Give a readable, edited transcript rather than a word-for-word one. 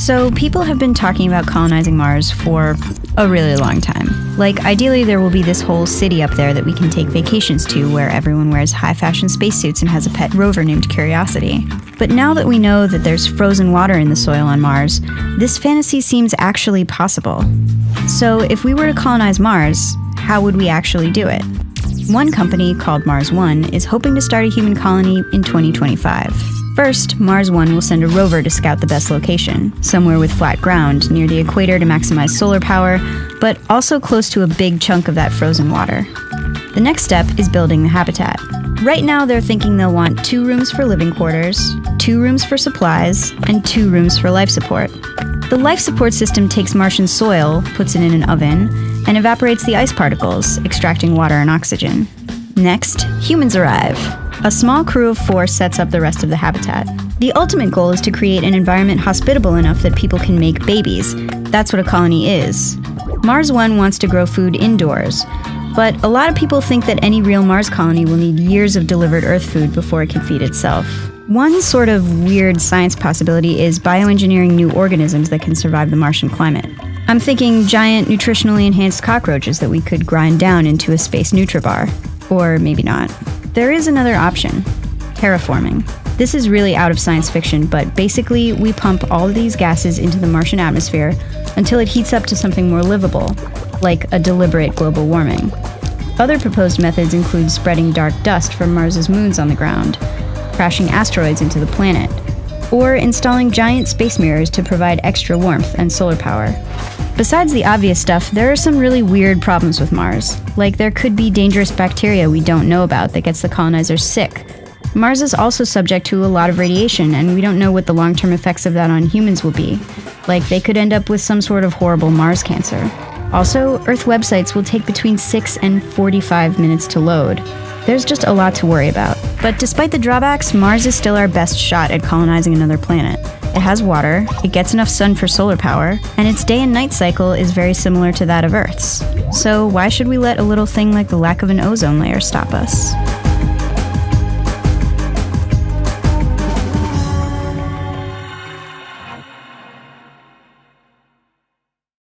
So people have been talking about colonizing Mars for a really long time. Like, ideally there will be this whole city up there that we can take vacations to where everyone wears high-fashion spacesuits and has a pet rover named Curiosity. But now that we know that there's frozen water in the soil on Mars, this fantasy seems actually possible. So if we were to colonize Mars, how would we actually do it? One company, called Mars One, is hoping to start a human colony in 2025. First, Mars One will send a rover to scout the best location, somewhere with flat ground, near the equator to maximize solar power, but also close to a big chunk of that frozen water. The next step is building the habitat. Right now, they're thinking they'll want 2 rooms for living quarters, 2 rooms for supplies, and 2 rooms for life support. The life support system takes Martian soil, puts it in an oven, and evaporates the ice particles, extracting water and oxygen. Next, humans arrive. A small crew of 4 sets up the rest of the habitat. The ultimate goal is to create an environment hospitable enough that people can make babies. That's what a colony is. Mars One wants to grow food indoors, but a lot of people think that any real Mars colony will need years of delivered Earth food before it can feed itself. One sort of weird science possibility is bioengineering new organisms that can survive the Martian climate. I'm thinking giant nutritionally enhanced cockroaches that we could grind down into a space Nutribar. Or maybe not. There is another option: terraforming. This is really out of science fiction, but basically we pump all of these gases into the Martian atmosphere until it heats up to something more livable, like a deliberate global warming. Other proposed methods include spreading dark dust from Mars's moons on the ground, crashing asteroids into the planet, or installing giant space mirrors to provide extra warmth and solar power. Besides the obvious stuff, there are some really weird problems with Mars. Like, there could be dangerous bacteria we don't know about that gets the colonizers sick. Mars is also subject to a lot of radiation, and we don't know what the long-term effects of that on humans will be. Like, they could end up with some sort of horrible Mars cancer. Also, Earth websites will take between 6 and 45 minutes to load. There's just a lot to worry about. But despite the drawbacks, Mars is still our best shot at colonizing another planet. It has water, it gets enough sun for solar power, and its day and night cycle is very similar to that of Earth's. So why should we let a little thing like the lack of an ozone layer stop us?